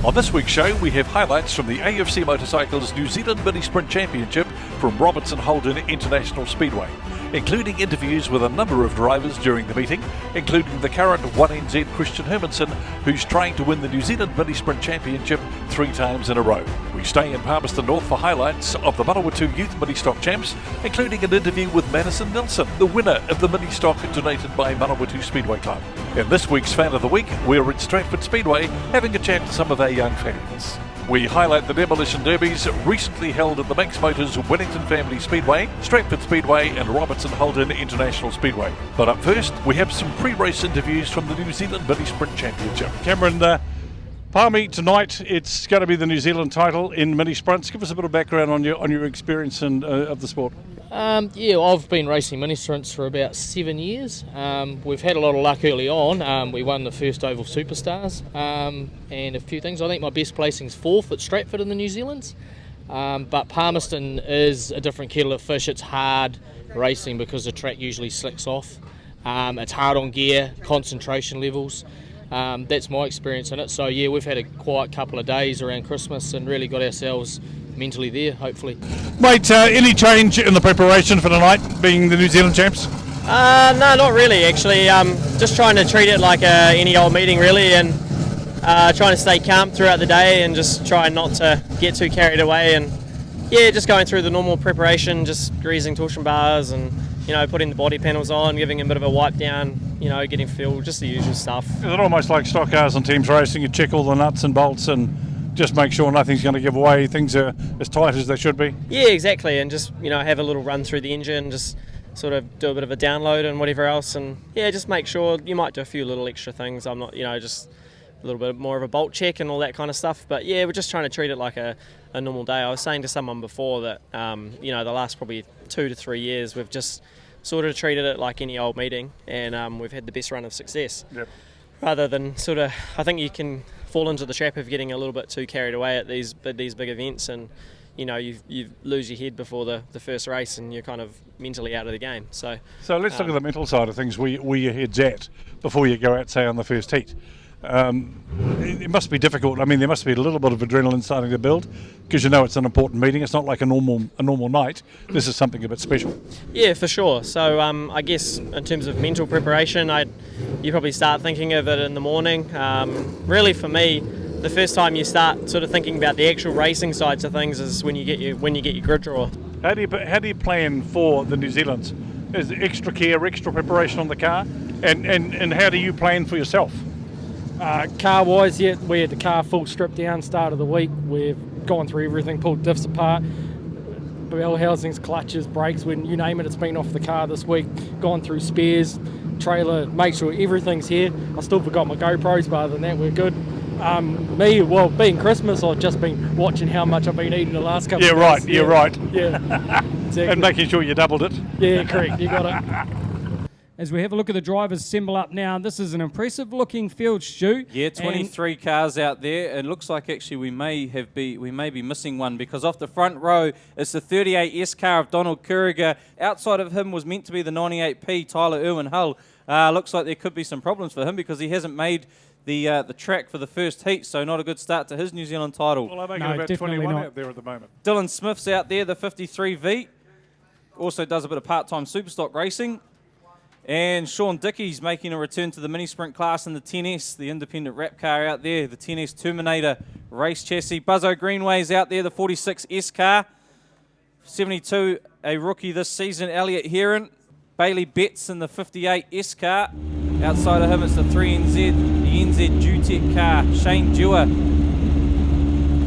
On this week's show, we have highlights from the AFC Motorcycles New Zealand Minisprint Championship from Robertson Holden International Speedway, including interviews with a number of drivers during the meeting, including the current 1NZ Christian Hermansen, who's trying to win the New Zealand Minisprint Championship 3 times in a row. We stay in Palmerston North for highlights of the Manawatu Youth Mini-Stock Champs, including an interview with Madison Nilsson, the winner of the Mini-Stock donated by Manawatu Speedway Club. In this week's Fan of the Week, we're at Stratford Speedway having a chat to some of our young fans. We highlight the demolition derbies recently held at the Manx Motors Wellington Family Speedway, Stratford Speedway and Robertson Holden International Speedway. But up first, we have some pre-race interviews from the New Zealand Minisprint Championship. Cameron, Palmy, tonight it's going to be the New Zealand title in mini sprints. Give us a bit of background on your experience of the sport. I've been racing mini sprints for about 7 years. We've had a lot of luck early on. We won the first Oval Superstars and a few things. I think my best placing is 4th at Stratford in the New Zealands. But Palmerston is a different kettle of fish. It's hard racing because the track usually slicks off. It's hard on gear, concentration levels. That's my experience in it. So yeah, we've had a quiet couple of days around Christmas and really got ourselves mentally there, hopefully. Mate, any change in the preparation for tonight, being the New Zealand champs? No, not really actually. Just trying to treat it like any old meeting really, and trying to stay calm throughout the day and just try not to get too carried away, and yeah, just going through the normal preparation, just greasing torsion bars and putting the body panels on, giving a bit of a wipe down, getting fuel, just the usual stuff. Is it almost like stock cars and teams racing? You check all the nuts and bolts and just make sure nothing's going to give away, things are as tight as they should be? Yeah, exactly, and just have a little run through the engine, just sort of do a bit of a download and whatever else, and yeah, just make sure. You might do a few little extra things. I'm not, just a little bit more of a bolt check and all that kind of stuff, but yeah, we're just trying to treat it like a normal day. I was saying to someone before that the last probably 2 to 3 years we've just sort of treated it like any old meeting, and we've had the best run of success. Yep. Rather than I think you can fall into the trap of getting a little bit too carried away at these big events, and you lose your head before the first race and you're kind of mentally out of the game. So let's look at the mental side of things, where your head's at before you go out, say, on the first heat. It must be difficult. I mean, there must be a little bit of adrenaline starting to build, because it's an important meeting. It's not like a normal night. This is something a bit special. Yeah, for sure. So I guess in terms of mental preparation, you probably start thinking of it in the morning. Really, for me, the first time you start sort of thinking about the actual racing sides of things is when you get your grid draw. How do you plan for the New Zealands? Is there extra care, extra preparation on the car, and how do you plan for yourself? Car-wise, yeah, we had the car full stripped down start of the week. We've gone through everything, pulled diffs apart, bell housings, clutches, brakes, when you name it, it's been off the car this week. Gone through spares, trailer, make sure everything's here. I still forgot my GoPros, but other than that, we're good. Being Christmas, I've just been watching how much I've been eating the last couple of days. You're right. Yeah, exactly. And making sure you doubled it. Yeah, correct, you got it. As we have a look at the drivers assemble up now, this is an impressive looking field, Stu. Yeah, 23 cars out there, and looks like actually we may be missing one, because off the front row it's the 38S car of Donald Kuriger. Outside of him was meant to be the 98P Tyler Irwin Hull. Looks like there could be some problems for him because he hasn't made the track for the first heat, so not a good start to his New Zealand title. Well, I'm making about 21 out there at the moment. Dylan Smith's out there, the 53V. Also does a bit of part-time superstock racing. And Sean Dickey's making a return to the mini sprint class in the 10S, the independent wrap car out there, the 10S Terminator race chassis. Buzzo Greenway's out there, the 46S car. 72, a rookie this season, Elliot Heron. Bailey Betts in the 58S car. Outside of him, it's the 3NZ, the NZ Dutech car. Shane Dewar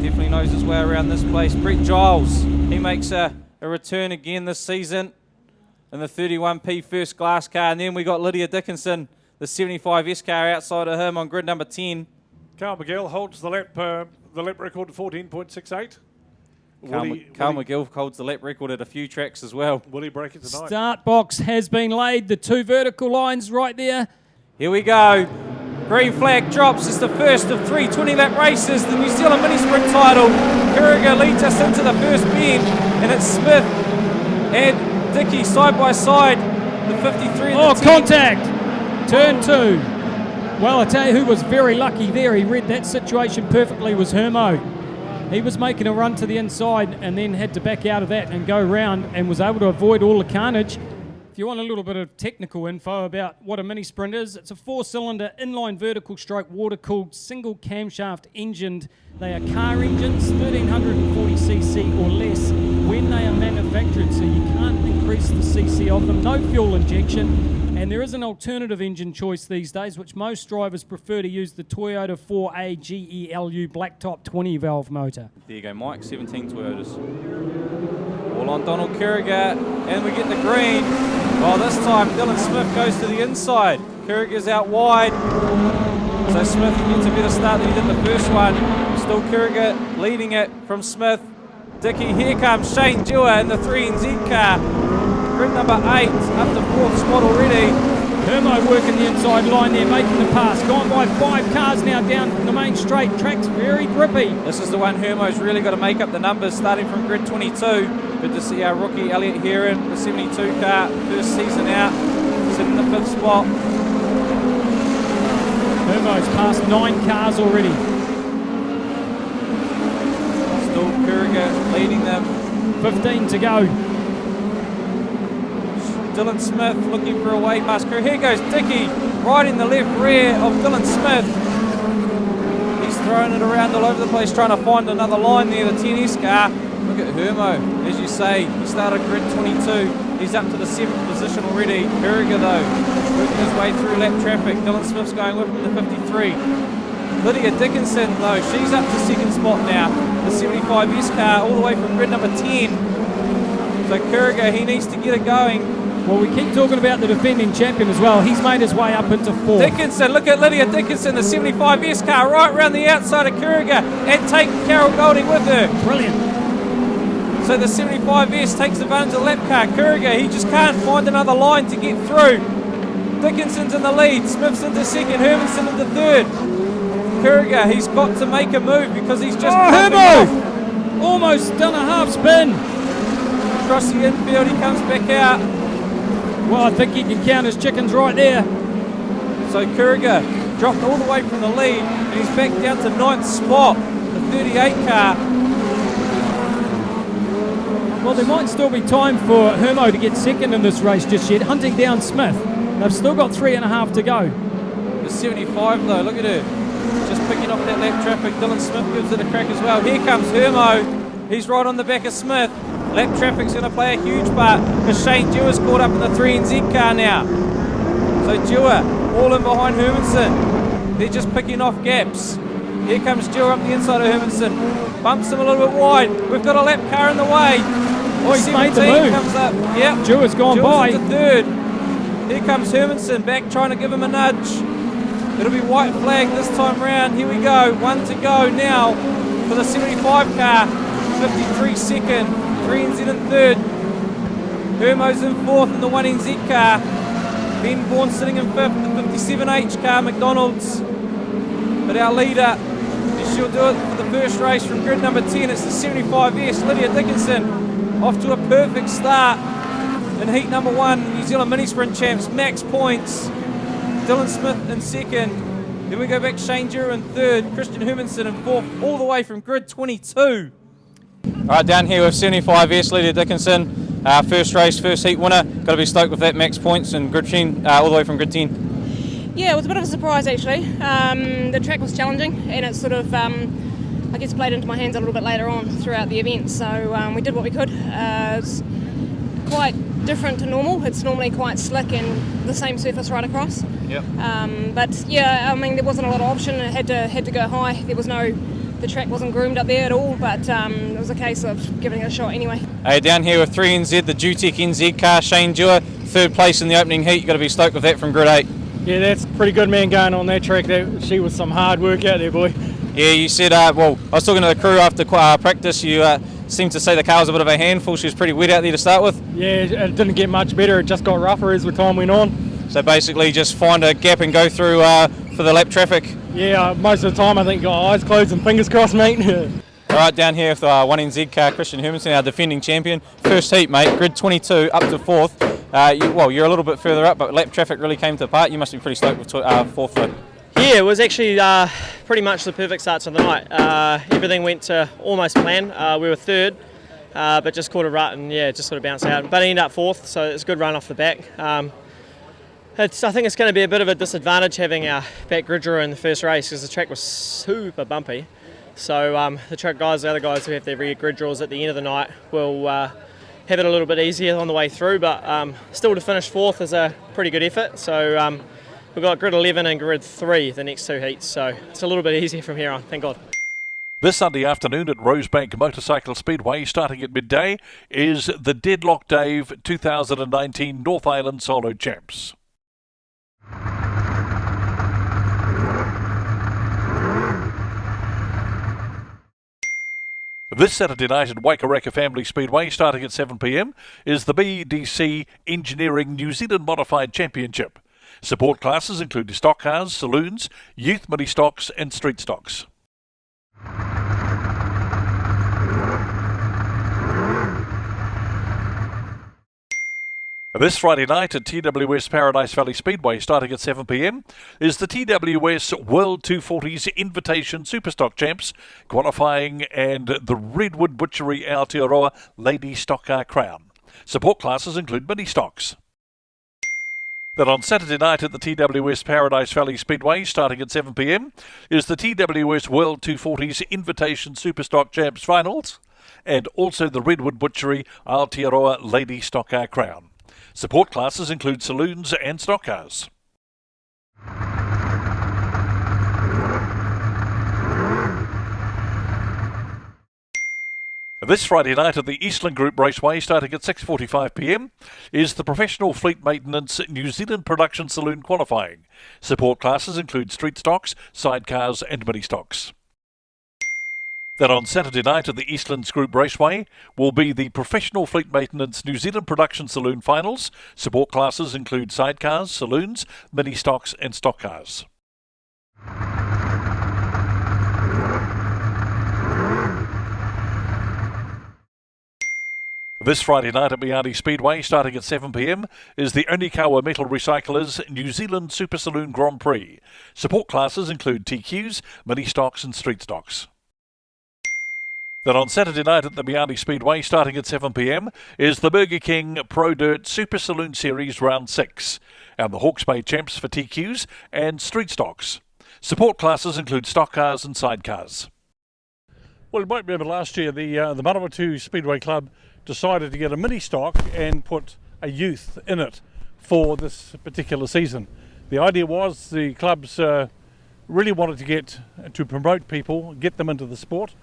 definitely knows his way around this place. Brett Giles, he makes a return again this season in the 31P first class car. And then we got Lydia Dickinson, the 75S car, outside of him on grid number 10. Carl McGill holds the lap record at 14.68. Carl McGill holds the lap record at a few tracks as well. Will he break it tonight? Start box has been laid. The 2 vertical lines right there. Here we go. Green flag drops. It's the first of 3 20-lap races. The New Zealand Mini Sprint title. Kuriger leads us into the first bend, and it's Smith and Dickey side by side, the 53 and the 10. Contact! Turn 2. Well, I tell you who was very lucky there. He read that situation perfectly, was Hermo. He was making a run to the inside and then had to back out of that and go round and was able to avoid all the carnage. If you want a little bit of technical info about what a mini sprint is, it's a 4-cylinder inline vertical stroke water-cooled single camshaft engined. They are car engines, 1340cc or less when they are manufactured, so you can't increase the cc of them. No fuel injection, and there is an alternative engine choice these days, which most drivers prefer to use the Toyota 4A GELU blacktop 20-valve motor. There you go, Mike, 17 Toyotas. All on Donald Kerrigan, and we get the green. Well, this time Dylan Smith goes to the inside. Kerrigan's out wide. So Smith gets a better start than he did the first one. Still Kerrigan leading it from Smith. Dickey, here comes Shane Dewar in the 3NZ car. Grid number 8, up to 4th spot already. Hermo working the inside line there, making the pass. Gone by 5 cars now down the main straight. Track's very grippy. This is the one Hermo's really got to make up the numbers, starting from grid 22. Good to see our rookie Elliot Heron, the 72 car, first season out, sitting in the 5th spot. Hermo's passed 9 cars already. Still Kerrigan leading them. 15 to go. Dylan Smith looking for a way past Kerrigan. Here goes Dickey, right in the left rear of Dylan Smith. He's throwing it around all over the place, trying to find another line there, the 10S car. Look at Hermo, as you say, he started grid 22. He's up to the 7th position already. Kerrigan though, working his way through lap traffic. Dylan Smith's going with him in the 53. Lydia Dickinson though, she's up to 2nd spot now. The 75S car all the way from grid number 10. So Kerrigan, he needs to get it going. Well, we keep talking about the defending champion as well. He's made his way up into 4th. Dickinson, look at Lydia Dickinson, the 75S car right around the outside of Kerrigan and taking Carol Golding with her. Brilliant. So the 75S takes advantage of the lap car. Kerrigan, he just can't find another line to get through. Dickinson's in the lead, Smith's into 2nd, Hermansen into 3rd. Kerrigan, he's got to make a move because he's just Hermo! Almost done a half spin. Across the infield, he comes back out. Well, I think he can count his chickens right there. So Kerrigan dropped all the way from the lead and he's back down to 9th spot, the 38 car. Well, there might still be time for Hermo to get 2nd in this race just yet, hunting down Smith. They've still got 3.5 to go. The 75 though, look at her. Just picking up that lap traffic. Dylan Smith gives it a crack as well. Here comes Hermo. He's right on the back of Smith. Lap traffic's going to play a huge part because Shane Dewar's caught up in the 3NZ car now. So Dewar all in behind Hermansen. They're just picking off gaps. Here comes Dewar up the inside of Hermansen. Bumps him a little bit wide. We've got a lap car in the way. He's made the move. Comes up. Yep. Dewar's gone by. Into 3rd. Here comes Hermansen back trying to give him a nudge. It'll be white flag this time round. Here we go. 1 to go now for the 75 car. 53 2nd. 3NZ in 3rd. Hermo's in 4th in the 1NZ car. Ben Bourne sitting in 5th, the 57H car, McDonald's. But our leader, and she'll do it for the first race from grid number 10. It's the 75S, Lydia Dickinson, off to a perfect start in heat number 1. New Zealand Mini Sprint champs, max points. Dylan Smith in 2nd. Then we go back, Shane Dewar in 3rd, Christian Hermansen in 4th, all the way from grid 22. All right, down here with 75S, Lydia Dickinson, first race, first heat winner. Got to be stoked with that max points and grid 10, all the way from grid 10. Yeah, it was a bit of a surprise actually. The track was challenging and it sort of, I guess, played into my hands a little bit later on throughout the event. So we did what we could. It's quite different to normal. It's normally quite slick and the same surface right across. Yep. But yeah, I mean, there wasn't a lot of option. It had to go high. There was no. The track wasn't groomed up there at all, but it was a case of giving it a shot anyway. Hey, down here with 3NZ, the Dutek NZ car, Shane Dewar, 3rd place in the opening heat. You've got to be stoked with that from grid 8. Yeah, that's pretty good, man, going on that track. She was some hard work out there, boy. Yeah, you said, well, I was talking to the crew after practice. You seemed to say the car was a bit of a handful. She was pretty wet out there to start with. Yeah, it didn't get much better. It just got rougher as the time went on. So basically just find a gap and go through for the lap traffic. Yeah, most of the time I think got eyes closed and fingers crossed, mate. All right, down here with 1NZ car, Christian Hermansen, our defending champion. First heat, mate, grid 22 up to 4th. You're a little bit further up, but lap traffic really came to part. You must be pretty stoked with 4th though. Yeah, it was actually pretty much the perfect start to the night. Everything went to almost plan. We were third, but just caught a rut and just sort of bounced out. But I ended up fourth, so it's a good run off the back. I think it's going to be a bit of a disadvantage having our back grid drawer in the first race because the track was super bumpy. So the truck guys, the other guys who have their rear grid drawers at the end of the night will have it a little bit easier on the way through, but still to finish fourth is a pretty good effort. So we've got grid 11 and grid 3 the next two heats, so it's a little bit easier from here on, thank God. This Sunday afternoon at Rosebank Motorcycle Speedway, starting at midday, is the Deadlock Dave 2019 North Island Solo Champs. This Saturday night at Wellington Family Speedway, starting at 7 p.m, is the BDC Engineering New Zealand Modified Championship. Support classes include stock cars, saloons, youth mini stocks and street stocks. This Friday night at TWS Paradise Valley Speedway, starting at 7 p.m, is the TWS World 240s Invitation Superstock Champs qualifying and the Redwood Butchery Aotearoa Lady Stock Car Crown. Support classes include mini stocks. Then on Saturday night at the TWS Paradise Valley Speedway, starting at 7 p.m, is the TWS World 240s Invitation Superstock Champs Finals and also the Redwood Butchery Aotearoa Lady Stock Car Crown. Support classes include saloons and stock cars. This Friday night at the Eastland Group Raceway, starting at 6:45 p.m, is the Professional Fleet Maintenance New Zealand Production Saloon qualifying. Support classes include street stocks, sidecars and mini stocks. Then on Saturday night at the Eastlands Group Raceway will be the Professional Fleet Maintenance New Zealand Production Saloon Finals. Support classes include sidecars, saloons, mini stocks and stock cars. This Friday night at Miani Speedway, starting at 7 p.m, is the Onikawa Metal Recyclers New Zealand Super Saloon Grand Prix. Support classes include TQs, mini stocks and street stocks. Then on Saturday night at the Miani Speedway, starting at 7 p.m, is the Burger King Pro Dirt Super Saloon Series Round 6 and the Hawke's Bay Champs for TQs and street stocks. Support classes include stock cars and sidecars. Well, you might remember last year the Manawatu Speedway Club decided to get a mini stock and put a youth in it for this particular season. The idea was the clubs really wanted to promote people, get them into the sport.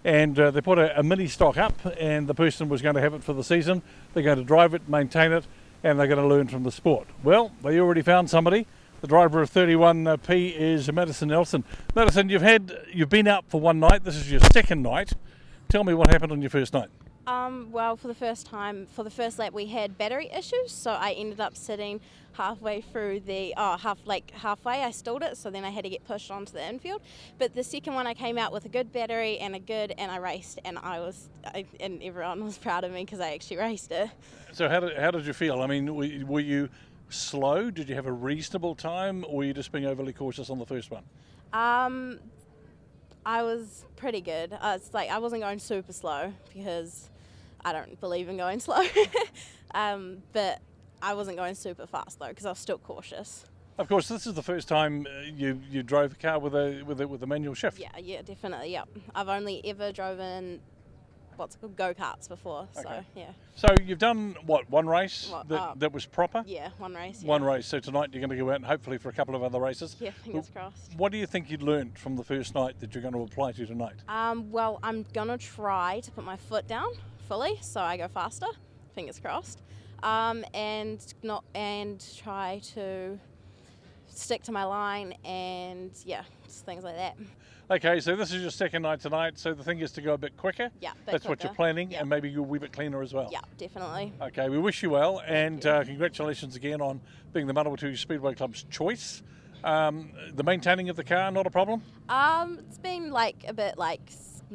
And they put a mini stock up and the person was going to have it for the season. They're going to drive it, maintain it, and they're going to learn from the sport. Well, they already found somebody. The driver of 31P is Madison Nelson. Madison, you've been out for one night. This is your second night. Tell me what happened on your first night. Well, for the first lap we had battery issues, so I ended up sitting halfway through halfway I stalled it, so then I had to get pushed onto the infield. But the second one I came out with a good battery and I raced, and and everyone was proud of me because I actually raced it. So how did you feel? I mean, were you slow? Did you have a reasonable time, or were you just being overly cautious on the first one? I was pretty good. It's like I wasn't going super slow because I don't believe in going slow, but I wasn't going super fast though because I was still cautious. Of course, this is the first time you drove a car with a manual shift. Yeah, definitely. Yep, I've only ever driven go-karts before. Okay. So yeah. So you've done one race that was proper? Yeah, one race. Yeah. One race. So tonight you're going to go out and hopefully for a couple of other races. Yeah, fingers crossed. What do you think you'd learned from the first night that you're going to apply to tonight? Well, I'm gonna try to put my foot down fully so I go faster. Fingers crossed. And try to stick to my line and just things like that. Okay, so this is your second night tonight, so the thing is to go a bit quicker. Yeah, that's what you're planning, and maybe you're a wee bit cleaner as well. Yeah, definitely. Okay, we wish you well, and congratulations again on being the Manawatu Speedway Club's choice. The maintaining of the car, not a problem? It's been a bit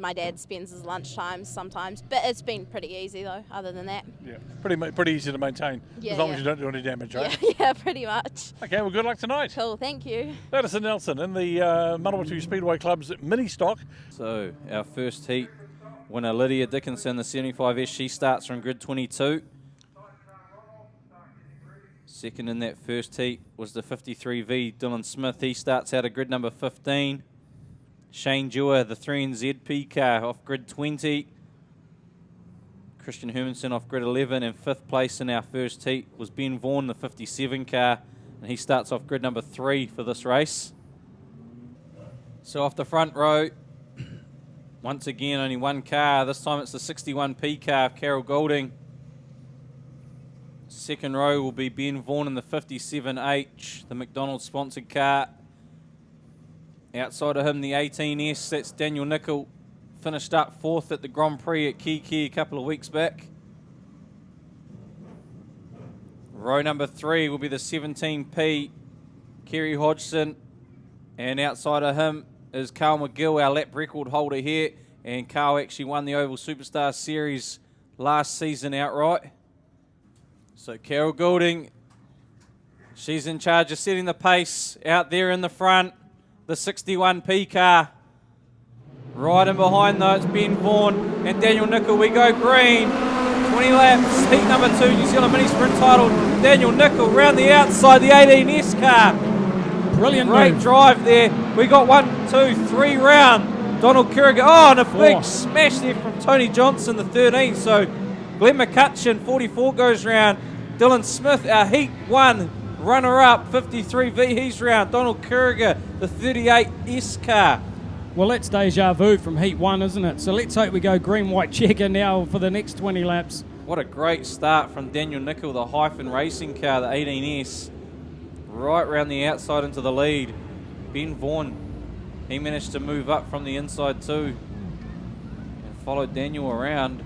my dad spends his lunchtime sometimes. But it's been pretty easy though, other than that. Yeah, pretty easy to maintain, Yeah, as long yeah. as you don't do any damage, right? Yeah, pretty much. Okay, well, good luck tonight. Cool, thank you. Madison Nelson in the Manawatu Speedway Club's mini stock. So our first heat winner Lydia Dickinson, the 75S, she starts from grid 22. Second in that first heat was the 53V Dylan Smith. He starts out of grid number 15. Shane Dewar, the 3NZP car, off grid 20. Christian Hermansen off grid 11, and fifth place in our first heat was Ben Vaughan, the 57 car, and he starts off grid number 3 for this race. So off the front row, once again only one car. This time it's the 61P car of Carol Golding. Second row will be Ben Vaughan in the 57H, the McDonald's sponsored car. Outside of him, the 18S, that's Daniel Nicol, finished up 4th at the Grand Prix at Kiki a couple of weeks back. Row number 3 will be the 17P, Kerry Hodgson. And outside of him is Carl McGill, our lap record holder here. And Carl actually won the Oval Superstar Series last season outright. So Carol Goulding, she's in charge of setting the pace out there in the front. The 61P car. Right in behind though, it's Ben Vaughan and Daniel Nicol. We go green. 20 laps, heat number 2, New Zealand Minisprint title. Daniel Nicol round the outside, the 18S car. Brilliant Great move. drive there. We got 1, 2, 3 round. Donald Kuriga, and a big smash there from Tony Johnson, the 13. So Glenn McCutcheon, 44 goes round. Dylan Smith, our Heat 1 runner-up, 53V, he's round. Donald Kuriga, the 38S car. Well, that's deja vu from Heat 1, isn't it? So let's hope we go green-white checker now for the next 20 laps. What a great start from Daniel Nicol, the Hyphen Racing car, the 18S. Right round the outside into the lead. Ben Vaughan, he managed to move up from the inside too and followed Daniel around.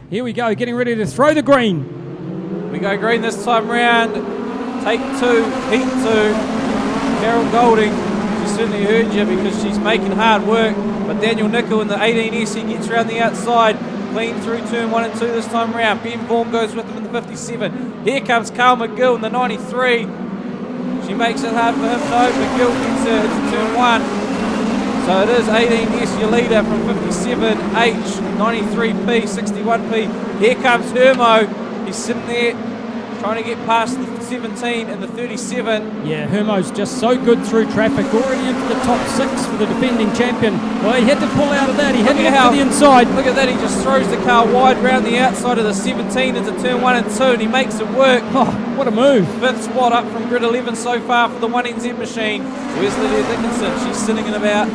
Here we go, getting ready to throw the green. We go green this time round. Take 2, heat 2. Carol Golding, she certainly heard you because she's making hard work. But Daniel Nicol in the 18S, he gets around the outside. Clean through turn 1 and 2 this time round. Ben Vaughan goes with him in the 57. Here comes Carl McGill in the 93. She makes it hard for him. No, McGill gets her into turn 1. So it is 18S, your leader from 57H, 93P, 61P. Here comes Hermo. He's sitting there trying to get past the 17 and the 37. Yeah, Hermo's just so good through traffic, already into the top 6 for the defending champion. Well, he had to pull out of that. He had to get to the inside. Look at that, he just throws the car wide round the outside of the 17 into turn 1 and 2, and he makes it work. Oh, what a move. 5th spot up from grid 11 so far for the 1NZ machine. Where's Lydia Dickinson? She's sitting in about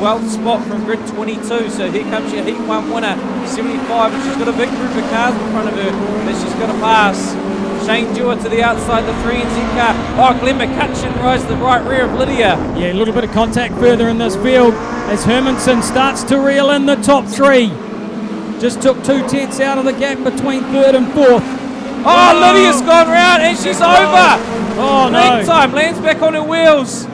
12th spot from grid 22. So here comes your Heat 1 winner, 75, and she's got a big group of cars in front of her that she's got to pass. Shane Dewar to the outside, the 3NZ car. Oh, Glenn McCutcheon rides the right rear of Lydia. Yeah, a little bit of contact further in this field as Hermansen starts to reel in the top 3. Just took 2 tenths out of the gap between 3rd and 4th. Oh, Lydia's gone round and she's over. Oh, no. Meantime, lands back on her wheels.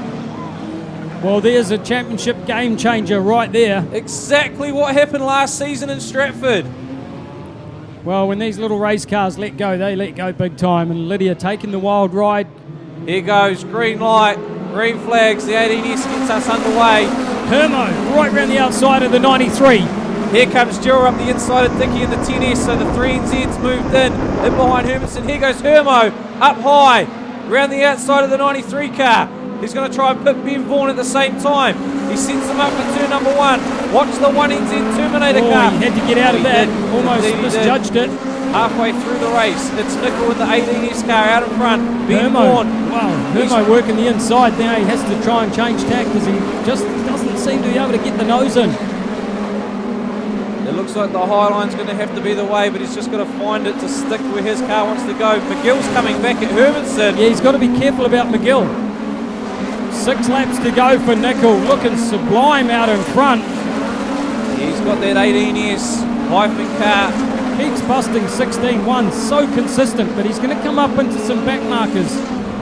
Well, there's a championship game changer right there. Exactly what happened last season in Stratford. Well, when these little race cars let go, they let go big time. And Lydia taking the wild ride. Here goes, green light, green flags, the 18S gets us underway. Hermo right round the outside of the 93. Here comes Dewar up the inside of Dickie in the 10S, so the 3NZ's moved in behind Hermansen. Here goes Hermo, up high, round the outside of the 93 car. He's going to try and put Ben Vaughan at the same time. He sets him up for turn number 1. Watch the 1NZ Terminator car. He had to get out of that. Almost misjudged it. Halfway through the race, it's Nicol with the 18S car out in front. Ben Vaughan. Wow, Hermo working the inside now. He has to try and change tack because he just doesn't seem to be able to get the nose in. It looks like the high line's going to have to be the way, but he's just got to find it to stick where his car wants to go. McGill's coming back at Hermansen. Yeah, he's got to be careful about McGill. 6 laps to go for Nicol, looking sublime out in front. He's got that 18S hyphen car. Keeps busting 16-1, so consistent, but he's going to come up into some back markers.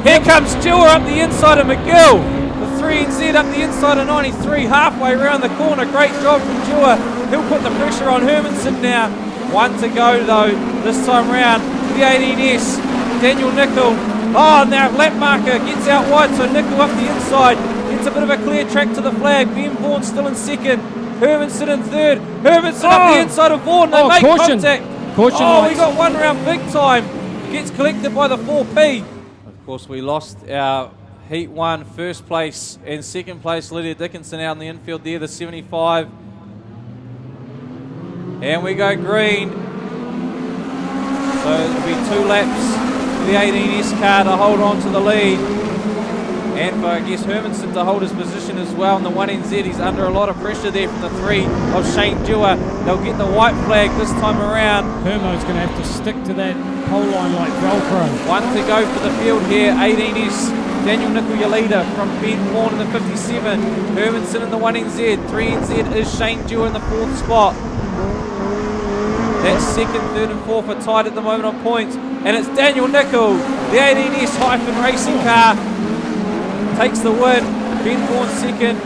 Here comes Dewar up the inside of McGill. The 3NZ up the inside of 93, halfway around the corner. Great job from Dewar. He'll put the pressure on Hermansen now. One to go though, this time round. The 18S, Daniel Nicol. Oh, now lap marker gets out wide, so Nicol up the inside. Gets a bit of a clear track to the flag. Ben Vaughan still in second. Hermansen in third. Hermansen up the inside of Vaughan. They make caution. contact. Caution we lights. got one round big time. Gets collected by the 4P. Of course, we lost our Heat 1 first place and second place. Lydia Dickinson out in the infield there, the 75. And we go green. So it'll be 2 laps for the 18S car to hold on to the lead. And for, I guess, Hermansen to hold his position as well. And the 1NZ, he's under a lot of pressure there from the 3 of Shane Dewar. They'll get the white flag this time around. Hermo's going to have to stick to that pole line like Velcro. One to go for the field here. 18S, Daniel Nicol, your leader, from Ben Vaughan in the 57. Hermansen in the 1NZ. 3NZ is Shane Dewar in the 4th spot. That's second, third and fourth are tied at the moment on points. And it's Daniel Nicol, the 18S hyphen racing car. Takes the win. Ben Vaughan second.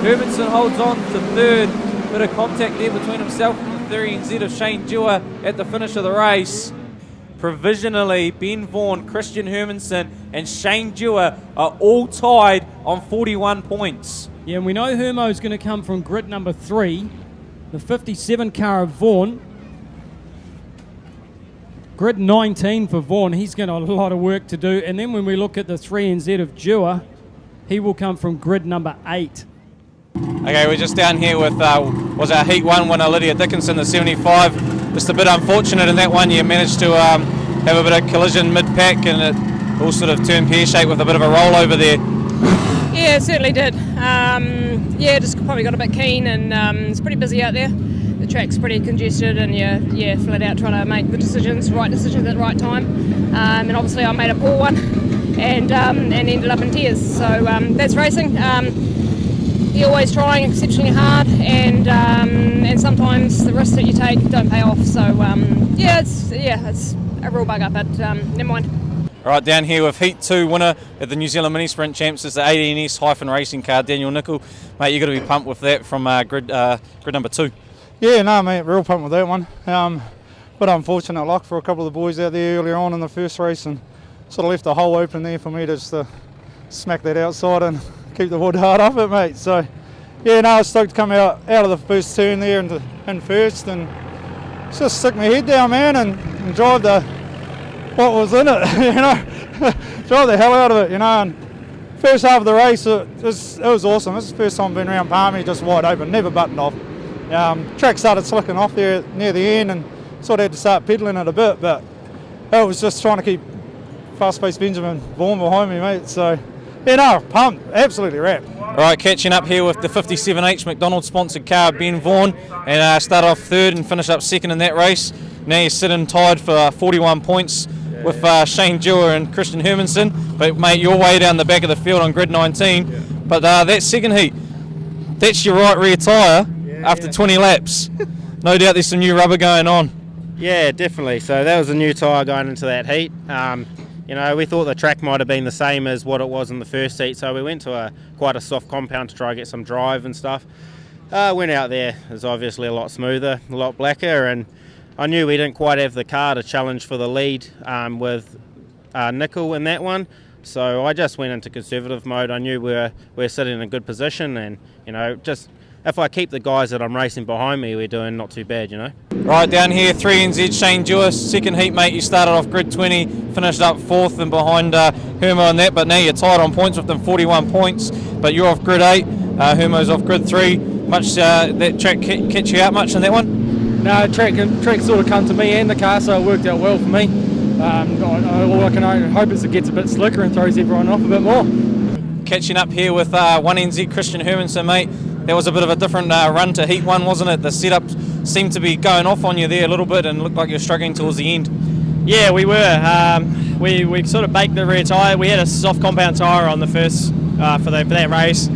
Hermansen holds on to third. Bit of contact there between himself and the 3NZ of Shane Dewar at the finish of the race. Provisionally, Ben Vaughan, Christian Hermansen and Shane Dewar are all tied on 41 points. Yeah, and we know Hermo's going to come from grid number 3, the 57 car of Vaughan. Grid 19 for Vaughan, he's got a lot of work to do. And then when we look at the 3NZ of Dewar, he will come from grid number 8. Okay, we're just down here with was our Heat 1 winner Lydia Dickinson, the 75. Just a bit unfortunate in that one. You managed to have a bit of collision mid-pack and it all sort of turned pear-shaped with a bit of a rollover there. Yeah, it certainly did. Yeah, just probably got a bit keen and it's pretty busy out there. The track's pretty congested and you're flat out trying to make the right decisions at the right time. And obviously I made a poor one and ended up in tears. So that's racing. You're always trying exceptionally hard and sometimes the risks that you take don't pay off. So it's a real bugger, but never mind. All right, down here with Heat 2 winner at the New Zealand Minisprint Champs is the 18S hyphen racing car, Daniel Nicol. Mate, you've got to be pumped with that from grid number 2. Yeah, no, mate, real pumped with that one. But unfortunate luck for a couple of the boys out there earlier on in the first race and sort of left the hole open there for me to just smack that outside and keep the wood hard off it, mate. So, yeah, no, I was stoked to come out of the first turn there in first and just stick my head down, man, and drive what was in it, drive the hell out of it, and first half of the race, it was awesome. This is the first time I've been around Palmy, just wide open, never buttoned off. Track started slicking off there near the end and sort of had to start pedalling it a bit, but I was just trying to keep fast-paced Benjamin Vaughan behind me, mate. So, yeah, no, pumped, absolutely wrapped. All right, catching up here with the 57H McDonald's sponsored car, Ben Vaughan, and start off third and finish up second in that race. Now you're sitting tied for 41 points with Shane Dewar and Christian Hermansen, but mate, you're way down the back of the field on grid 19. Yeah. But that second heat, that's your right rear tyre after 20 laps. No doubt there's some new rubber going on. Yeah, definitely. So that was a new tyre going into that heat. We thought the track might have been the same as what it was in the first heat, so we went to quite a soft compound to try and get some drive and stuff. Went out there, it was obviously a lot smoother, a lot blacker, and I knew we didn't quite have the car to challenge for the lead with Nicol in that one. So I just went into conservative mode. I knew we were sitting in a good position, and just if I keep the guys that I'm racing behind me, we're doing not too bad, Right, down here, 3NZ, Shane Dewar, second heat, mate. You started off grid 20, finished up fourth and behind Hermo and that, but now you're tied on points with them, 41 points. But you're off grid 8, Hermo's off grid 3. Much that track catch you out much in that one? No, track sort of come to me and the car, so it worked out well for me. All I can hope is it gets a bit slicker and throws everyone off a bit more. Catching up here with 1NZ Christian Hermansen, mate. That was a bit of a different run to Heat 1, wasn't it? The setup seemed to be going off on you there a little bit and looked like you were struggling towards the end. Yeah, we were. We sort of baked the rear tyre. We had a soft compound tyre on the first for that race.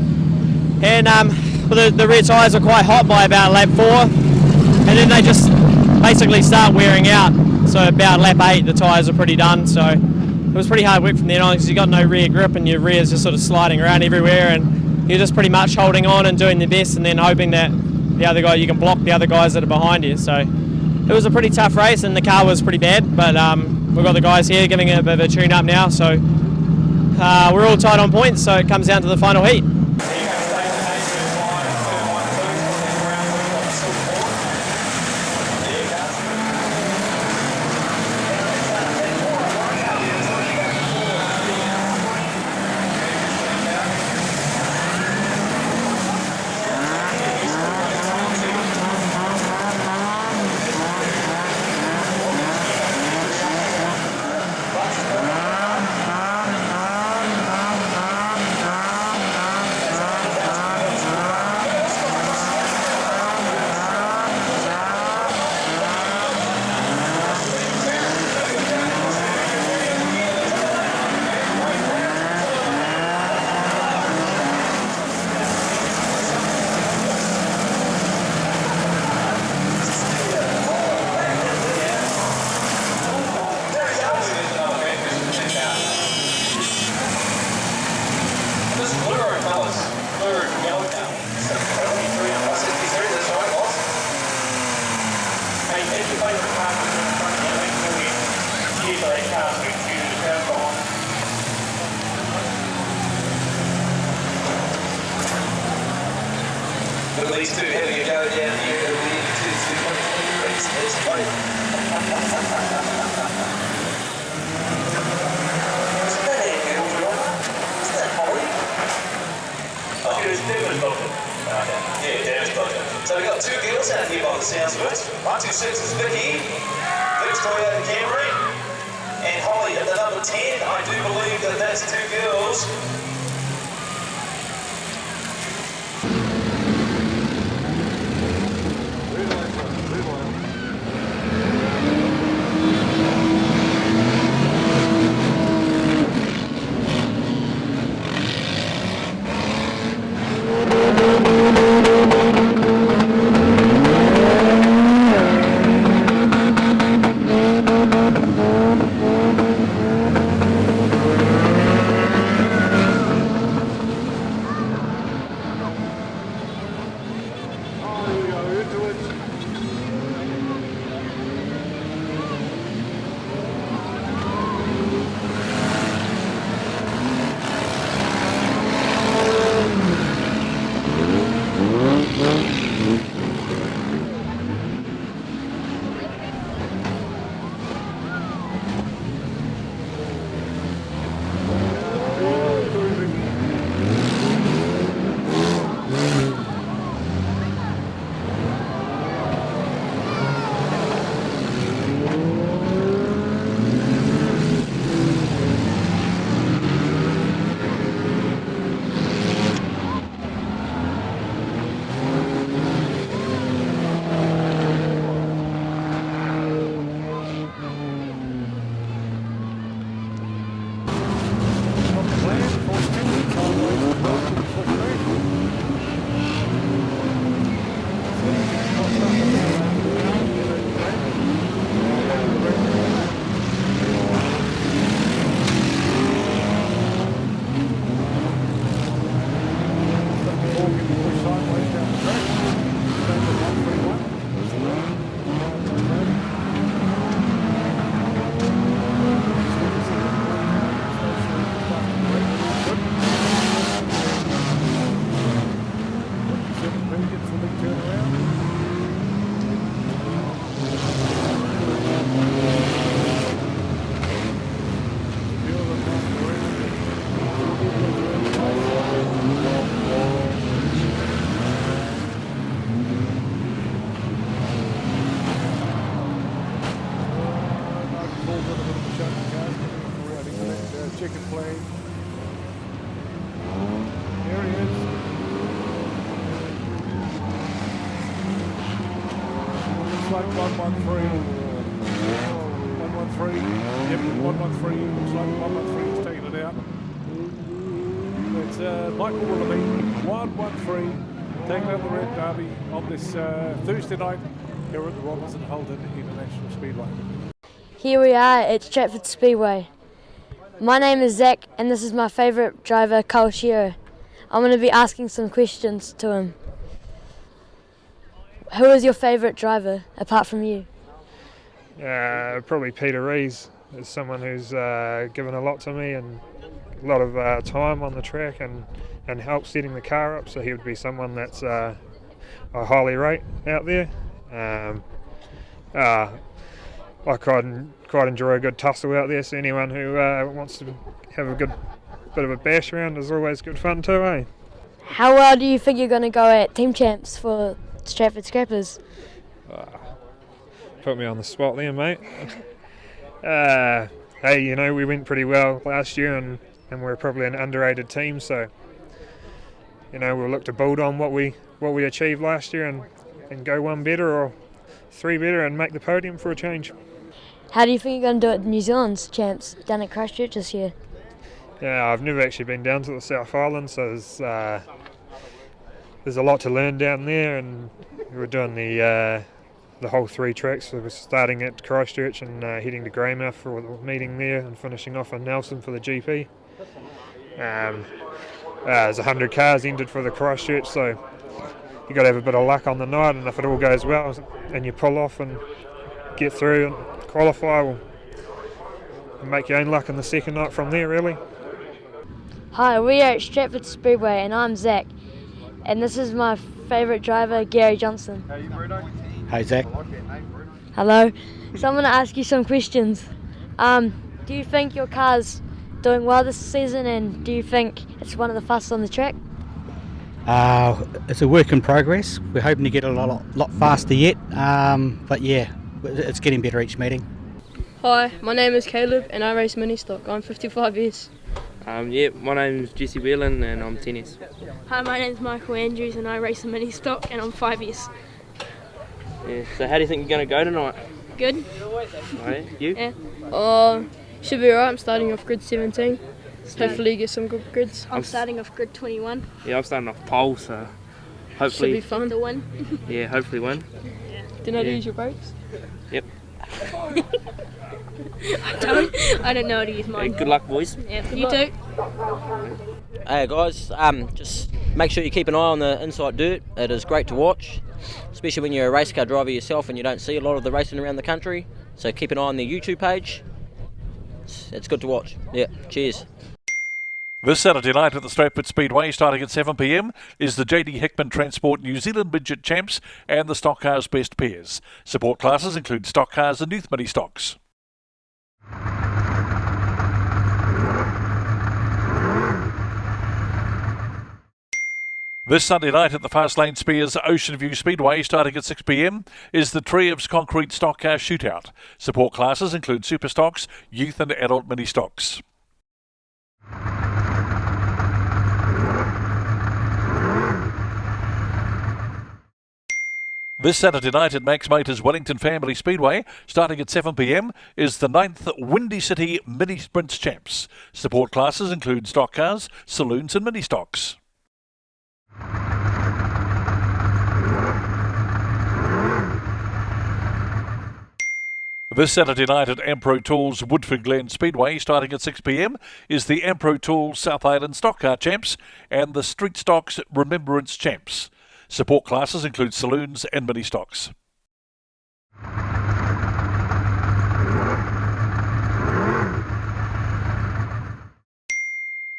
And the rear tyres are quite hot by about lap 4. And then they just basically start wearing out. So about lap 8, the tyres are pretty done. So it was pretty hard work from then on because you got no rear grip and your rear's just sort of sliding around everywhere, and you're just pretty much holding on and doing your best, and then hoping that the other guy, you can block the other guys that are behind you. So it was a pretty tough race, and the car was pretty bad, but we've got the guys here giving it a bit of a tune up now, so we're all tied on points, so it comes down to the final heat. At least two having a go down here at the end to That's funny. Isn't that a girl driver? Isn't that Holly? Oh, it was Devon's doctor. Okay. Yeah, Devon's doctor. So we've got two girls out here by the sounds of it. 126 is Vicky, Vic's Toyota Camry, and Holly at the number 10. I do believe that that's two girls. Chicken plane. There he is. Looks like 113. 113. Yep, 113. Looks like 113 is taking it out. It's Michael Willoughby, 113, taking out the Red Derby on this Thursday night here at the Robertson Holden International Speedway. Here we are at Stratford Speedway. My name is Zach, and this is my favourite driver, Cole Shearer. I'm going to be asking some questions to him. Who is your favourite driver, apart from you? Probably Peter Rees is someone who's given a lot to me and a lot of time on the track and help setting the car up, so he would be someone that's I highly rate out there. I quite enjoy a good tussle out there, so anyone who wants to have a good bit of a bash around is always good fun too, eh? How well do you think you're going to go at Team Champs for Stratford Scrappers? Put me on the spot there, mate. Hey, you know, we went pretty well last year and we're probably an underrated team, so you know, we'll look to build on what we achieved last year and go one better or three better and make the podium for a change. How do you think you're going to do it at New Zealand's Champs down at Christchurch this year? Yeah, I've never actually been down to the South Island, so there's a lot to learn down there, and we're doing the whole 3 tracks. So we're starting at Christchurch and heading to Greymouth for the meeting there and finishing off in Nelson for the GP. There's 100 cars entered for the Christchurch, so you've got to have a bit of luck on the night, and if it all goes well and you pull off and get through and qualify, we'll make your own luck in the second night from there, really. Hi, we are at Stratford Speedway and I'm Zach, and this is my favourite driver, Gary Johnson. Hey Zach. Hello. So I'm going to ask you some questions. Do you think your car's doing well this season, and do you think it's one of the fastest on the track? It's a work in progress. We're hoping to get a lot faster yet, but yeah, it's getting better each meeting. Hi, my name is Caleb and I race mini stock. I'm 55 years. My name is Jesse Whelan and I'm 10 years. Hi, my name is Michael Andrews and I race a mini stock and I'm 5 years. Yeah, so how do you think you're going to go tonight? Good. Right, you? Yeah. Should be alright. I'm starting off grid 17. Hopefully get some good grids. I'm starting off grid 21. Yeah, I'm starting off pole, so hopefully... Should be fun to win. Yeah, hopefully win. Yeah. Do you know how to use your brakes? Yep. I don't know how to use mine. Hey, good luck, boys. Yeah, you too. Hey guys, just make sure you keep an eye on the Inside Dirt. It is great to watch, especially when you're a race car driver yourself and you don't see a lot of the racing around the country. So keep an eye on their YouTube page. It's good to watch. Yeah, cheers. This Saturday night at the Stratford Speedway, starting at 7 p.m, is the JD Hickman Transport New Zealand Midget Champs and the Stock Cars Best Pairs. Support classes include stock cars and youth mini stocks. This Sunday night at the Fast Lane Spears Ocean View Speedway, starting at 6 p.m, is the Treves Concrete Stock Car Shootout. Support classes include super stocks, youth and adult mini stocks. This Saturday night at Max Motors Wellington Family Speedway, starting at 7 p.m, is the 9th Windy City Minisprint Champs. Support classes include stock cars, saloons and mini stocks. This Saturday night at Ampro Tools Woodford Glen Speedway, starting at 6 p.m, is the Ampro Tools South Island Stock Car Champs and the Street Stocks Remembrance Champs. Support classes include saloons and mini stocks.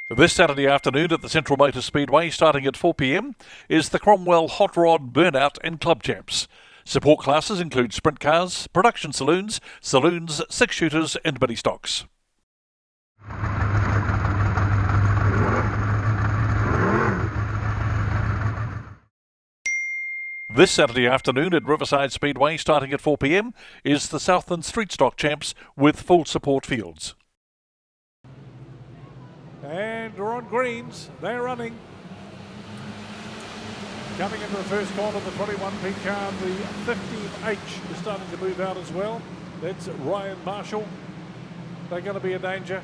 This Saturday afternoon at the Central Motor Speedway, starting at 4 p.m, is the Cromwell Hot Rod Burnout and Club Champs. Support classes include sprint cars, production saloons, 6-shooters and mini stocks. This Saturday afternoon at Riverside Speedway, starting at 4 p.m, is the Southland Street Stock Champs with full support fields. And we're on greens, they're running. Coming into the first corner, the 21P car, the 15H is starting to move out as well. That's Ryan Marshall. They're going to be a danger,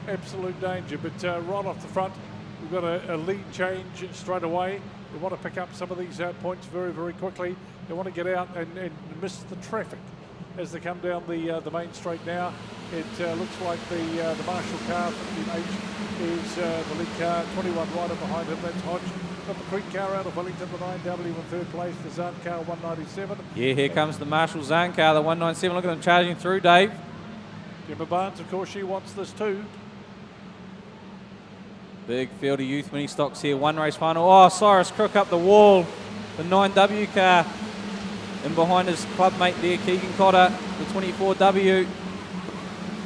absolute danger. But right off the front, we've got a lead change straight away. We want to pick up some of these points very, very quickly. They want to get out and miss the traffic. as they come down the main straight now. It looks like the Marshall car, 15H, is the lead car. 21 rider behind him, that's Hodge. Got the Creek car out of Wellington, the 9W in third place. The Zahn car, 197. Yeah, here comes the Marshall Zahn car, the 197. Look at them charging through, Dave. Gemma Barnes, of course, she wants this too. Big field of youth mini stocks here. One race final. Oh, Cyrus Crook up the wall. The 9W car. And behind his club mate there, Keegan Cotter, the 24W.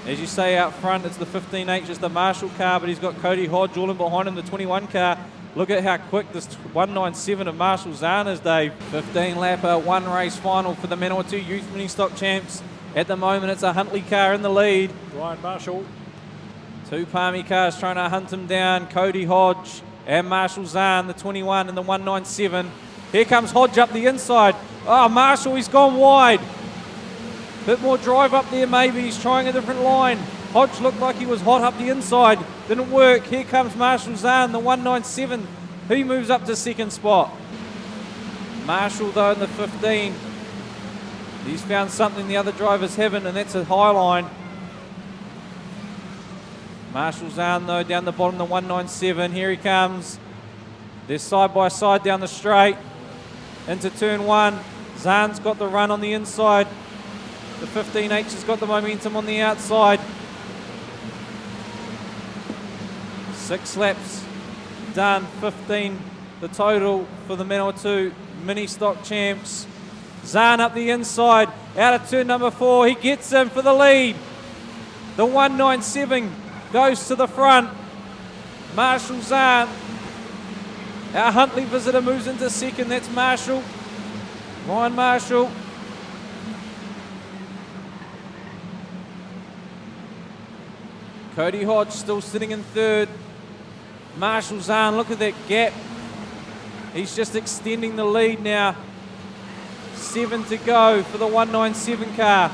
As you say out front, it's the 15H, it's the Marshall car, but he's got Cody Hodge all in behind him, the 21 car. Look at how quick this 197 of Marshall Zahn is, Dave. 15 lapper, one race final for the Manawatu Youth Mini Stock Champs. At the moment, it's a Huntley car in the lead. Ryan Marshall. Two Palmy cars trying to hunt him down. Cody Hodge and Marshall Zahn, the 21 and the 197. Here comes Hodge up the inside. Oh, Marshall, he's gone wide. Bit more drive up there maybe. He's trying a different line. Hodge looked like he was hot up the inside. Didn't work. Here comes Marshall Zahn, the 197. He moves up to second spot. Marshall, though, in the 15. He's found something the other drivers haven't, and that's a high line. Marshall Zahn, though, down the bottom, the 197. Here he comes. They're side by side down the straight. Into turn one. Zahn's got the run on the inside. The 15H has got the momentum on the outside. 6 laps done, 15 the total for the Manawatu Mini Stock Champs. Zahn up the inside, out of turn number 4, he gets him for the lead. The 197 goes to the front. Marshall Zahn, our Huntley visitor, moves into second, that's Marshall. Ryan Marshall. Cody Hodge still sitting in third. Marshall Zahn, look at that gap. He's just extending the lead now. 7 to go for the 197 car.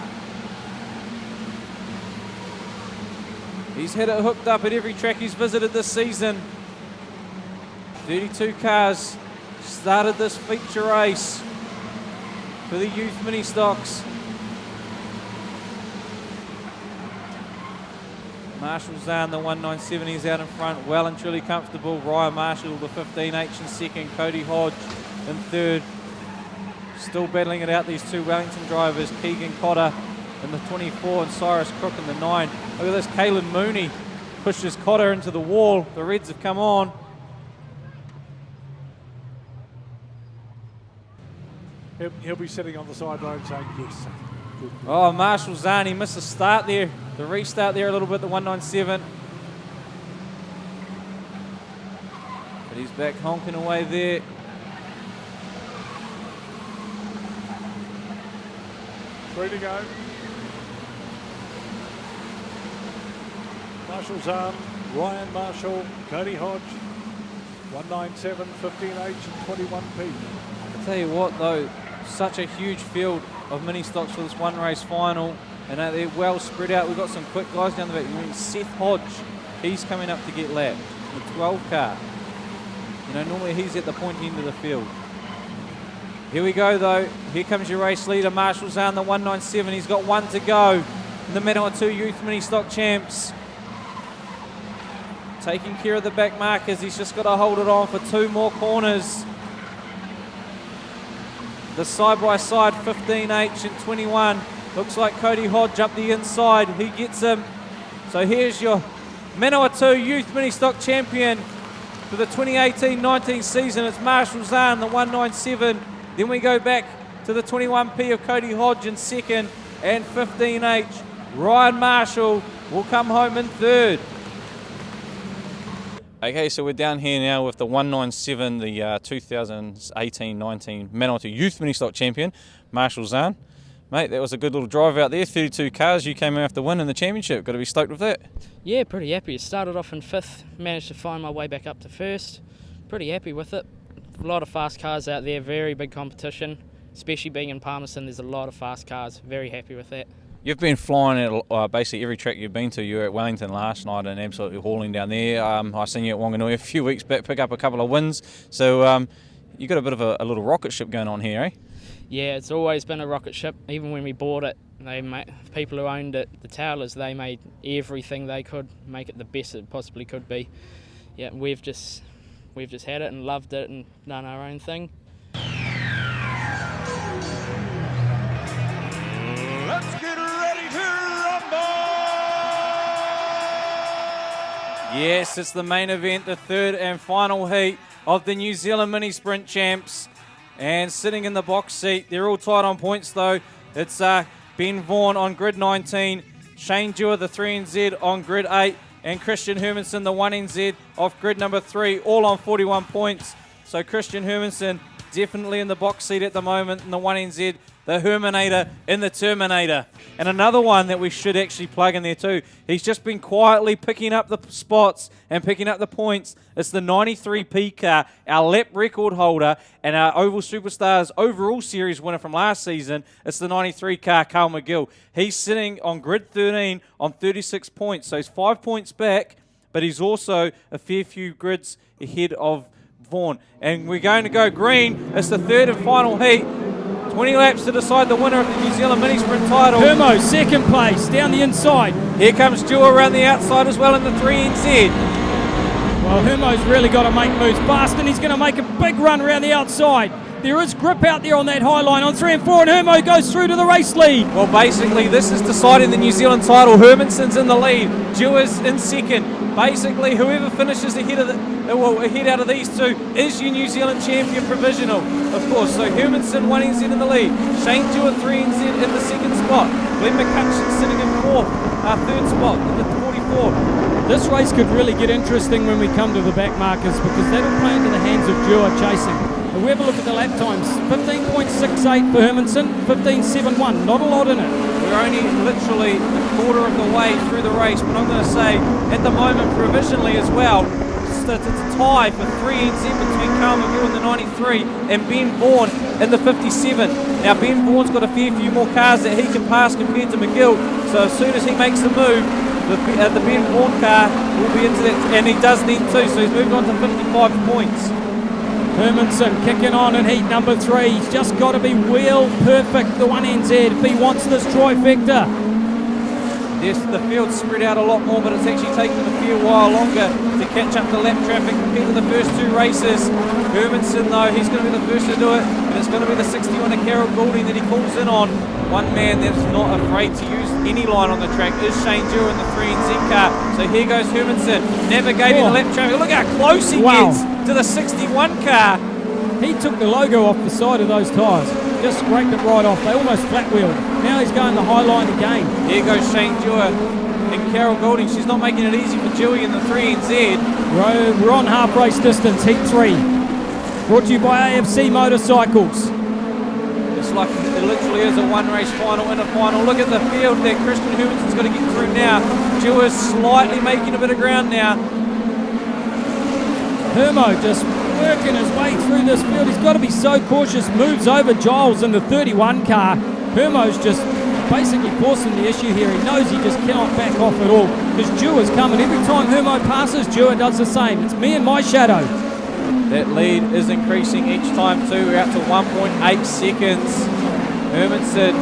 He's had it hooked up at every track he's visited this season. 32 cars started this feature race for the youth mini stocks. Marshall Zahn, the 197, he's out in front, well and truly comfortable. Ryan Marshall, the 15H in second. Cody Hodge in third. Still battling it out, these two Wellington drivers. Keegan Cotter in the 24 and Cyrus Crook in the 9. Look at this, Caelan Mooney pushes Cotter into the wall. The Reds have come on. He'll be sitting on the sideline saying yes. Good. Oh, Marshall Zahn, he missed the start there. The restart there a little bit, the 197. But he's back honking away there. Three to go. Marshall Zahn, Ryan Marshall, Cody Hodge, 197, 15H and 21P. I tell you what though, such a huge field of mini stocks for this one race final, and they're well spread out. We've got some quick guys down the back. I mean, Seth Hodge, he's coming up to get lapped, the 12 car. You know, normally he's at the pointy end of the field. Here we go though, here comes your race leader, Marshall Zahn, the 197. He's got 1 to go in the Manawatu Youth Mini Stock Champs. Taking care of the back markers, he's just got to hold it on for 2 more corners. The side-by-side 15H and 21. Looks like Cody Hodge up the inside. He gets him. So here's your Manawatu Youth Mini Stock Champion for the 2018-19 season. It's Marshall Zahn, the 197. Then we go back to the 21P of Cody Hodge in second, and 15H. Ryan Marshall will come home in third. Okay, so we're down here now with the 197, the 2018-19 Manawatu Youth Mini Stock Champion, Marshall Zahn. Mate, that was a good little drive out there, 32 cars. You came out to win in the championship. Got to be stoked with that. Yeah, pretty happy. Started off in 5th, managed to find my way back up to 1st. Pretty happy with it. A lot of fast cars out there, very big competition. Especially being in Palmerston, there's a lot of fast cars. Very happy with that. You've been flying at basically every track you've been to. You were at Wellington last night and absolutely hauling down there. I seen you at Wanganui a few weeks back, pick up a couple of wins. So you got a bit of a little rocket ship going on here, eh? Yeah, it's always been a rocket ship. Even when we bought it, People who owned it, the Towlers, they made everything they could, make it the best it possibly could be. Yeah, we've just had it and loved it and done our own thing. Let's get ready to rumble! Yes, it's the main event, the third and final heat of the New Zealand Mini Sprint Champs. And sitting in the box seat, they're all tied on points though. It's Ben Vaughan on grid 19, Shane Dewar, the 3NZ, on grid 8, and Christian Hermansen, the 1NZ, off grid number 3, all on 41 points. So Christian Hermansen definitely in the box seat at the moment in the 1NZ, the Herminator in the Terminator. And another one that we should actually plug in there too. He's just been quietly picking up the spots and picking up the points. It's the 93P car, our lap record holder and our Oval Superstars overall series winner from last season. It's the 93 car, Carl McGill. He's sitting on grid 13 on 36 points. So he's 5 points back, but he's also a fair few grids ahead of Vaughan. And we're going to go green. It's the third and final heat. 20 laps to decide the winner of the New Zealand Mini Sprint title. Hermo, second place, down the inside. Here comes Dewar around the outside as well in the 3NZ. Well, Hermo's really got to make moves fast, and he's going to make a big run around the outside. There is grip out there on that high line on 3 and 4, and Hermo goes through to the race lead. Well, basically, this is deciding the New Zealand title. Hermansen's in the lead. Dewar's in second. Basically, whoever finishes ahead out of these two is your New Zealand champion provisional, of course. So Hermansen, 1NZ in the lead. Shane Dewar, 3NZ in the second spot. Glenn McCutcheon sitting in third spot in the 44. This race could really get interesting when we come to the back markers, because that'll play into the hands of Dewar chasing. And we have a look at the lap times. 15.68 for Hermansen, 15.71. Not a lot in it. We're only literally a quarter of the way through the race, but I'm going to say at the moment provisionally as well, it's a tie for 3NZ between Carl McGill in the 93 and Ben Vaughan in the 57. Now Ben Vaughan's got a fair few more cars that he can pass compared to McGill, so as soon as he makes the move, the Ben Vaughan car will be into that, and he does need to, so he's moved on to 55 points. Hermansen kicking on in heat number 3. He's just got to be wheel perfect, the 1NZ, if he wants this trifecta. Yes, the field's spread out a lot more, but it's actually taken them a fair while longer to catch up to lap traffic compared to the first two races. Hermansen, though, he's going to be the first to do it, and it's going to be the 61 of Carol Goulding that he calls in on. One man that's not afraid to use any line on the track is Shane Dewar in the 3NZ car. So here goes Hermansen, navigating the lap traffic. Look how close he gets to the 61 car. He took the logo off the side of those tyres. Just scraped it right off. They almost flat-wheeled. Now he's going the high line again. Here goes Shane Dewar and Carol Goulding. She's not making it easy for Dewey in the 3NZ. We're on half race distance, heat 3. Brought to you by AFC Motorcycles. It's like it literally is a one race final and a final. Look at the field that Christian Hermansen's got to get through now. Dewar's slightly making a bit of ground now. Hermo just working his way through this field. He's got to be so cautious. Moves over Giles in the 31 car. Hermo's just basically forcing the issue here. He knows he just cannot back off at all, because Dewar's coming. Every time Hermo passes, Dewar does the same. It's me and my shadow. That lead is increasing each time too. We're out to 1.8 seconds. Hermansen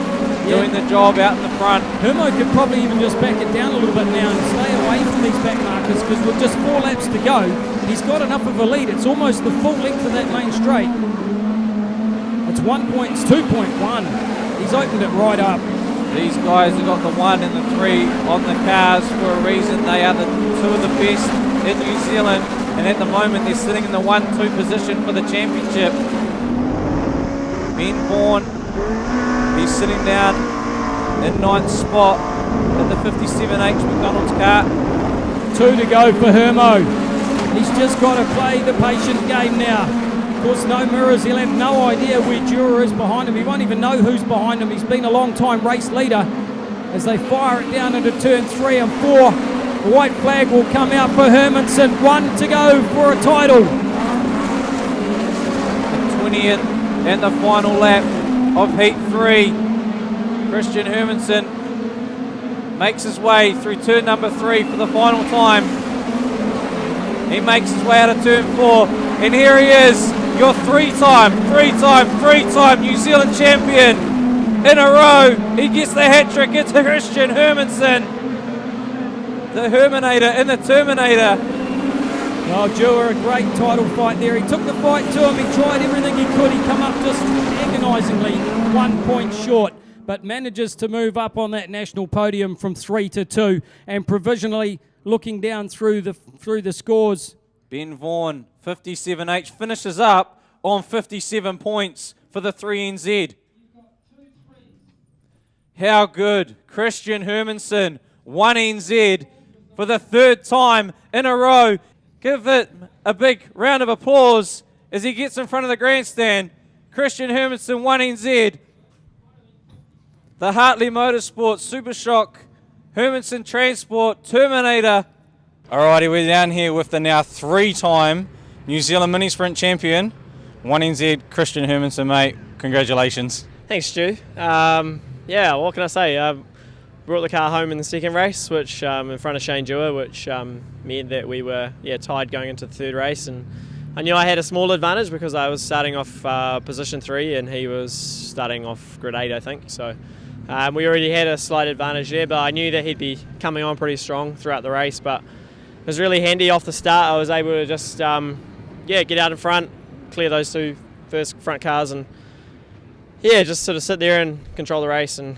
doing the job out in the front. Hermo could probably even just back it down a little bit now and stay away from these back markers, because with just 4 laps to go, he's got enough of a lead. It's almost the full length of that main straight. It's 2.1. He's opened it right up. These guys have got the 1 and the 3 on the cars for a reason. They are the 2 of the best in New Zealand, and at the moment they're sitting in the 1-2 position for the championship. Ben Vaughan, he's sitting down in 9th spot in the 57H McDonald's car. 2 to go for Hermo. He's just got to play the patient game now. Of course, no mirrors. He'll have no idea where Dewar is behind him. He won't even know who's behind him. He's been a long-time race leader. As they fire it down into turn 3 and 4, the white flag will come out for Hermansen. 1 to go for a title. The 20th and the final lap of Heat 3. Christian Hermansen makes his way through turn number 3 for the final time. He makes his way out of turn 4, and here he is, your three-time New Zealand champion, in a row. He gets the hat trick. It's Christian Hermansen, the Herminator in the Terminator. Oh, Dewar, a great title fight there. He took the fight to him. He tried everything he could. He come up just agonisingly 1 point short, but manages to move up on that national podium from 3 to 2, and provisionally looking down through the scores. Ben Vaughan, 57H, finishes up on 57 points for the 3NZ. How good. Christian Hermansen, 1NZ for the third time in a row. Give it a big round of applause as he gets in front of the grandstand. Christian Hermansen, 1NZ. The Hartley Motorsport, Super Shock, Hermansen Transport, Terminator. Alrighty, we're down here with the now 3-time New Zealand Minisprint champion, 1NZ Christian Hermansen, mate. Congratulations. Thanks, Stu. Yeah, what can I say? Brought the car home in the second race, which in front of Shane Dewar, which meant that we were tied going into the third race, and I knew I had a small advantage because I was starting off position 3 and he was starting off grid 8, I think. So we already had a slight advantage there, but I knew that he'd be coming on pretty strong throughout the race. But it was really handy off the start. I was able to just get out in front, clear those 2 first front cars, and just sort of sit there and control the race and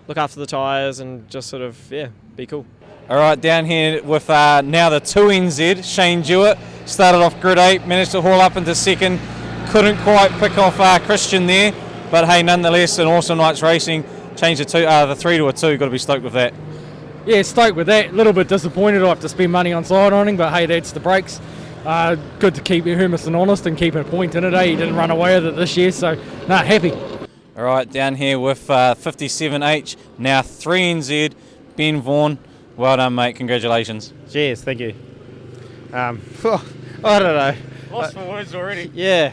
look after the tyres and just sort of, be cool. All right, down here with now the 2NZ, Shane Dewar. Started off grid 8, managed to haul up into second. Couldn't quite pick off Christian there, but hey, nonetheless, an awesome night's racing. Changed the 3 to a 2, got to be stoked with that. Yeah, stoked with that. A little bit disappointed I have to spend money on side ironing, but hey, that's the brakes. Good to keep Hermansen honest and keep a point in it. He didn't run away with it this year, so happy. All right, down here with 57H, now 3NZ, Ben Vaughan. Well done, mate. Congratulations. Cheers, thank you. I don't know. Lost for words already. Yeah,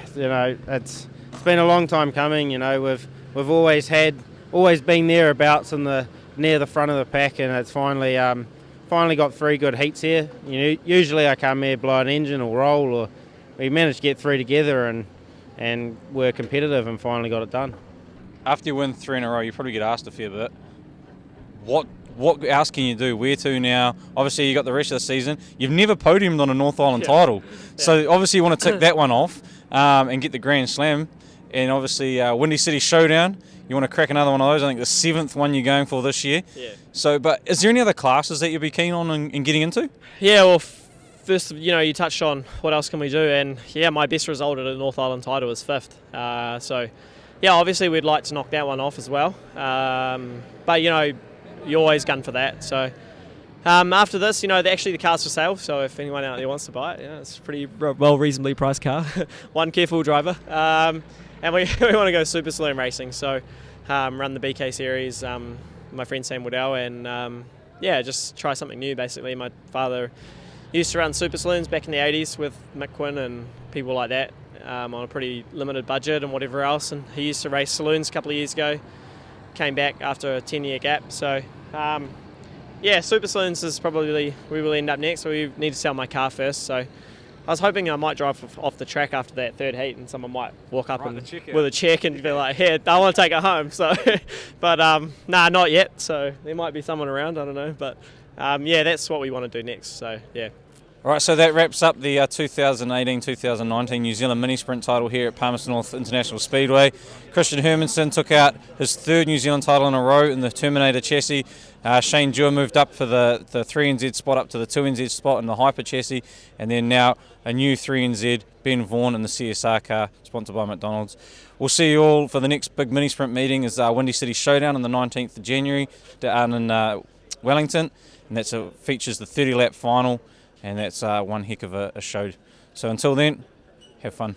it's been a long time coming. We've always been thereabouts near the front of the pack, and it's finally got 3 good heats here. Usually I come here, blow an engine or roll, or we managed to get 3 together and we're competitive and finally got it done. After you win 3 in a row, you probably get asked a fair bit. What else can you do? Where to now? Obviously, you got the rest of the season. You've never podiumed on a North Island title. So obviously you want to tick that one off and get the Grand Slam. And obviously Windy City Showdown, you want to crack another one of those. I think the 7th one you're going for this year. Yeah. So, but is there any other classes that you'd be keen on in getting into? Yeah, well, first, you touched on what else can we do, and my best result at a North Island title was 5th. So, obviously we'd like to knock that one off as well. But you always gun for that. So after this, actually the car's for sale. So if anyone out there wants to buy it, it's a pretty reasonably priced car. One careful driver. And we want to go super saloon racing. So run the BK series. My friend Sam Waddell, and just try something new. Basically, my father used to run super saloons back in the 80s with Mick Quinn and people like that. On a pretty limited budget and whatever else, and he used to race saloons a couple of years ago, came back after a 10-year gap. So super saloons is probably we will end up next, so we need to sell my car first. So I was hoping I might drive off the track after that 3rd heat and someone might walk up with a check and be like, hey, I want to take it home. So but not yet, so there might be someone around, I don't know, but that's what we want to do next. So All right, so that wraps up the 2018-2019 New Zealand Minisprint title here at Palmerston North International Speedway. Christian Hermansen took out his 3rd New Zealand title in a row in the Terminator chassis. Shane Dewar moved up for the 3NZ spot up to the 2NZ spot in the Hyper chassis, and then now a new 3NZ, Ben Vaughan in the CSR car, sponsored by McDonald's. We'll see you all for the next big Minisprint meeting is Windy City Showdown on the 19th of January down in Wellington, and that features the 30-lap final. And that's one heck of a show. So until then, have fun.